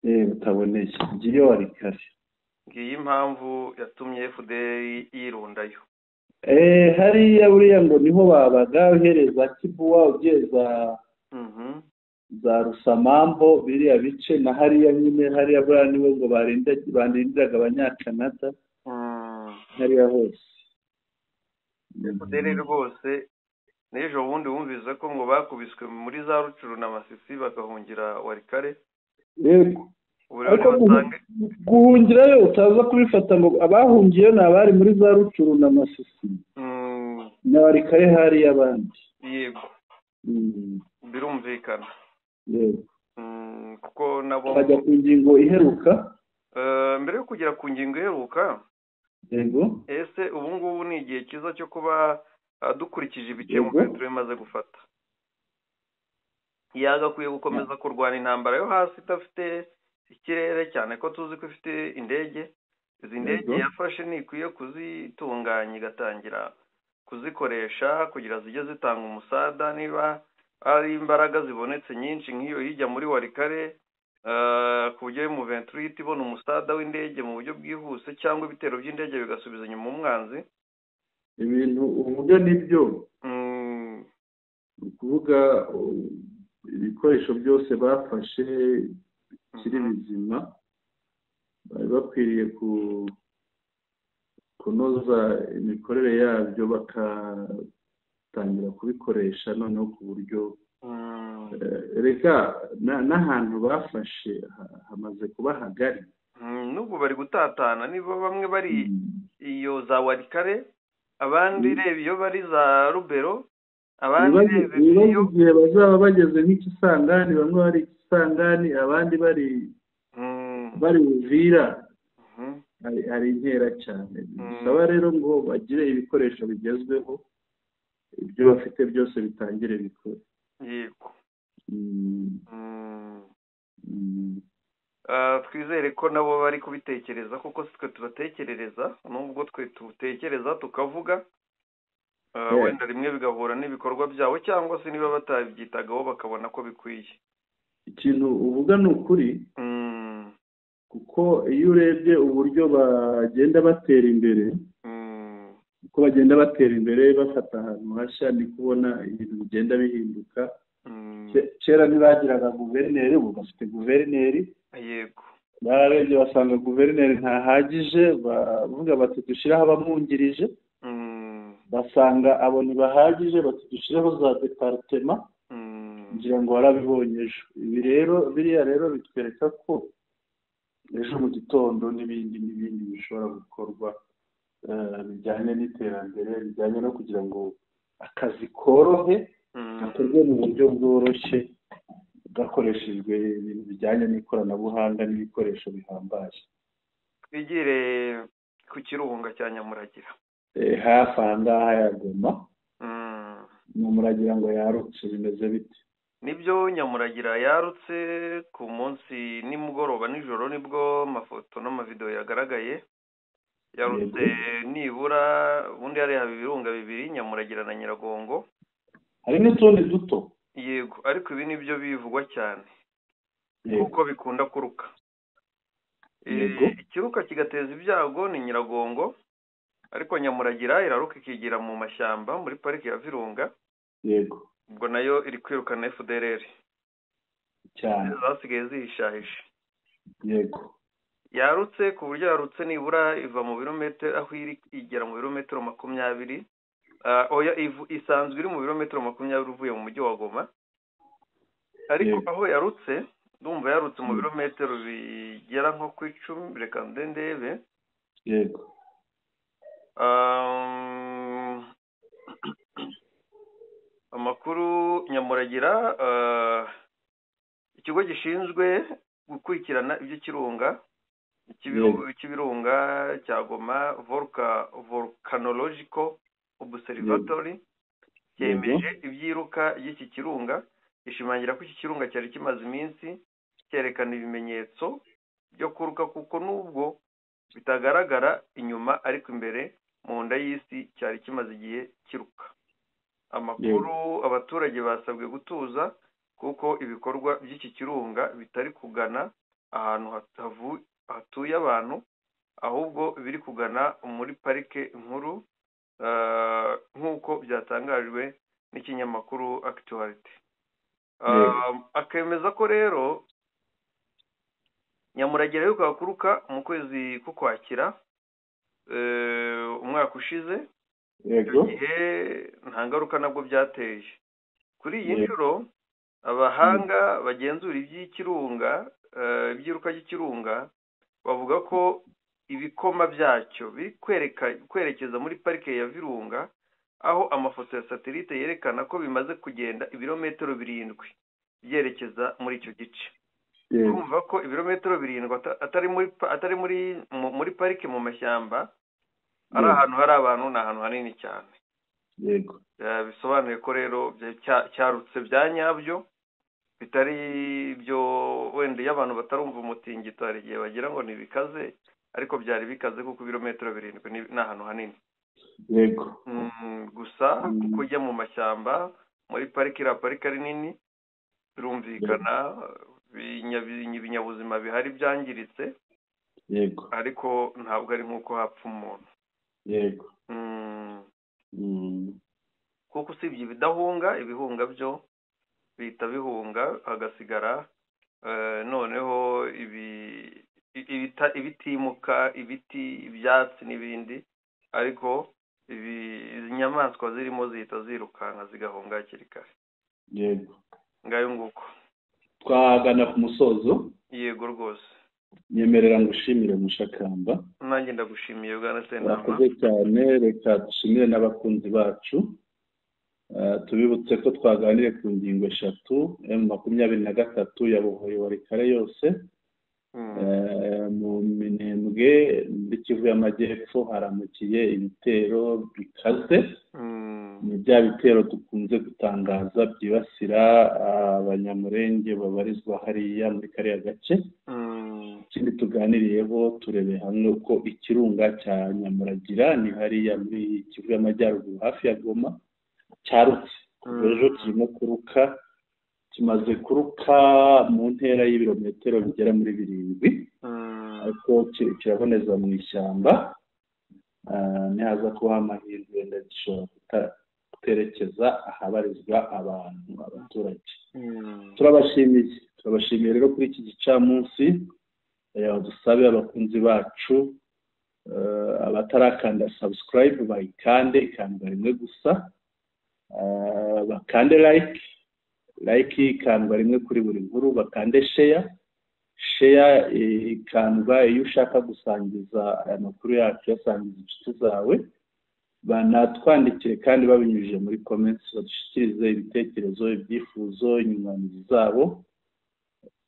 Butaboneye. Ngiyo Warikare. Ngiyi impamvu yatumye FDL yirundayo. Hariya buriya ngo niho babaga uhereza Kibuwa ugeza za Rusamambo, biriya bice, na hariya nyine hariya buriya niwe ngo barindiraga abanyakanada hariya hose. FDL rwose n'ejo bundi wumvise ko ngo bakubiswe muri za Rucuru na Masisi bagahungira Warikare. Yego, ariko guhungirayo utaza kubifata ngo abahungiyeyo ni abari muri za Rucuru na Masisi, na Warikare hari abandi. Yego, birumvikana. Yego, kuko nabo bajya ku ngingo iheruka. Mbere yo kugera ku ngingo iheruka, yego, ese ubu ngubu ni igihe cyiza cyo kuba dukurikije ibice mu bihe tumaze gufata, yagakwiye gukomeza kurwana intambara yo hasi idafite ikirere, cyane ko tuzi ko ifite indege. Izi ndege yafashe ntikwiye kuzitunganya igatangira kuzikoresha kugira zijye zitanga umusada. Niba ari imbaraga zibonetse nyinshi nk'iyo hirya muri Warikare, ku buryo mu 28 ibona umusada w'indege mu buryo bwihuse, cyangwa ibitero by'indege bigasubiza inyuma umwanzi. Ibintu uvuga nibyo. Ukuvuga ibikoresho byose bafashe kiri bizima, bari bakwiriye kunoza imikorere yabyo, bakatangira kubikoresha noneho ku buryo reka n'ahantu bafashe hamaze kuba hagari. N'ubwo bari gutatana, niba bamwe bari iyo za Warikare, abandi reba iyo bari za Rubero, abandi reba iyo igihe bazaba bageze nk'Ikisangani, bamwe bari Ikisangani, abandi bari Uvira. Hari inkera cyane. Bisaba rero ngo bagire ibikoresho bigezweho, ibyo bafite byose bitangire bikore. Yego. Twizere ko nabo bari kubitekereza, kuko twe tubatekerereza, nubwo twe tutekereza tukavuga, wenda rimwe bigahura n'ibikorwa byabo, cyangwa se niba batabyitagaho bakabona ko bikwiye. Ikintu uvuga ni ukuri, kuko iyo urebye uburyo bagenda batera imbere, uko bagenda batera imbere bafata ahantu hashya, ni kubona ibintu bigenda bihinduka. Kera ntibagiraga guverineri, ubu bafite guverineri. Yego, bararebye basanga guverineri ntahagije, bavuga bati dushyiraho abamwungirije. Basanga abo ntibahagije, bati dushyireho za departema. Ngira ngo warabibonye ejo. Ibi rero biriya rero bitwereka ko ejo mu gitondo n'ibindi bishobora gukorwa bijyanye n'iterambere, bijyanye no kugira ngo akazi korohe, gakorwe mu buryo bworoshye, gakoreshejwe ibintu bijyanye n'ikoranabuhanga n'ibikoresho bihambaye. Twigire ku kirunga cya Nyamuragira. Hafi aha ngaha ya Goma. Nyamuragira ngo yarutse, bimeze bite? Nibyo, Nyamuragira yarutse ku munsi nimugoroba, nijoro nibwo amafoto n'amavideo yagaragaye. Yarutse nibura, ubundi hari ibirunga bibiri, Nyamuragira na Nyiragongo. hari n'utundi duto. yego ariko ibi nibyo bivugwa cyane kuko bikunda kuruka. Ikiruka kigateza ibyago ni nyiragongo, ariko nyamuragira iraruka ikigira mu mashyamba muri pariki ya Virunga. Yego. Ubwo nayo iri kwirukana FDLR cyane, zasigaye zihishahisha. Yego. Yarutse ku buryo yarutse nibura iva mu birometero, aho igera mu birometero 20. Oya isanzwe iri mu birometero 20 uvuye mu mujyi wa Goma, ariko aho yarutse ndumva yarutse mu birometero bigera nko ku 10. Reka ndebe. Yego. Amakuru nyamuragira, ikigo gishinzwe gukurikirana iby'ikirunga ikibirunga cya Goma Volcanological Observatory cyemeje ibyiruka y'iki kirunga, ishimangira ko iki kirunga cyari kimaze iminsi cyerekana ibimenyetso byo kuruka, kuko nubwo bitagaragara inyuma ariko imbere mu nda y'isi cyari kimaze igihe kiruka. Amakuru, abaturage basabwe gutuza kuko ibikorwa by'iki kirunga bitari kugana ahantu hatuye abantu, ahubwo biri kugana muri parike nkuru, nk'uko byatangajwe n'ikinyamakuru Actuality. Akemeza ko rero nyamuragira yo kuruka mu kwezi k'Ukwakira umwaka ushize. Icyo gihe nta ngaruka nabwo byateye. Kuri iyi nshuro abahanga bagenzura iby'ikirunga, ibyiruka ry'ikirunga, bavuga ko ibikoma byacyo biri kwerekeza muri parike ya Virunga, aho amafoto ya satellite yerekana ko bimaze kugenda ibirometero 7 byerekeza muri icyo gice. Urumva ko ibirometero 7 atari muri parike mu mashyamba, ari ahantu hari abantu, ni ahantu hanini cyane. Yego. Bisobanuye ko rero cyarutse bya nyabyo, bitari byo wenda y'abantu batarumva umutingito hari igihe bagira ngo ntibikaze, ariko byari bikaze kuko ibirometero 7 ni ahantu hanini. Yego. Gusa kuko ujya mu mashyamba muri pariki, iriya pariki ari nini, birumvikana ibinyabuzima bihari byangiritse. Yego. Ariko ntabwo ari nk'uko hapfa umuntu. Yego. Kuko usibye ibidahunga, ibihunga byo bihita bihunga, hagasigara noneho ibitimuka, ibiti, ibyatsi n'ibindi, ariko inyamaswa zirimo zihita zirukanka zigahunga hakiri kare. Yego. Ngayo nguko twagana ku musozo. Yego rwose. Nyemerera ngushimire Mushakamba. Nanjye ndagushimiye Bwana Sentama. Murakoze cyane. Reka dushimire n'abakunzi bacu, tubibutse ko twaganiriye ku ngingo 3. M23 yabohoye Walikale yose. Mu Minembwe muri Kivu y'Amajyepfo haramukiye ibitero bikaze. Ni bya bitero dukunze gutangaza byibasira abanyamurenge babarizwa hariya muri kariya gace. Ikindi tuganiriyeho turebe hamwe ko ikirunga cya Nyamuragira ni hariya muri Kivu y'Amajyaruguru hafi ya Goma cyarutse. Ejo kirimo kuruka, kimaze kuruka mu ntera y'ibirometero bigera muri 7, ariko kiraboneza mu ishyamba. Nihaza kuba amahirwe wenda gishobora kuterekeza ahabarizwa abantu, abaturage. Turabashimiye rero kuri iki gicamunsi. Dusabe abakunzi bacu abatarakanda subscribe bayikande, ikandwa rimwe gusa. Bakande like ikandwa rimwe kuri buri nkuru, bakande share ikandwa iyo ushaka gusangiza aya makuru yacu, yasangiza inshuti zawe. Banatwandikire kandi babinyujije muri comments, badushikirize ibitekerezo, ibyifuzo, inyunganizi zabo,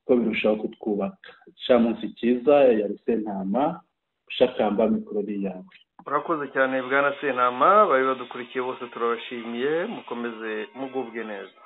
ko birushaho kutwubaka. Icamunsi cyiza ya Sentama. Mushakamba, mikoro yawe. Urakoze cyane Bwana Sentama. Bari badukurikiye bose turabashimiye, mukomeze mugubwe neza.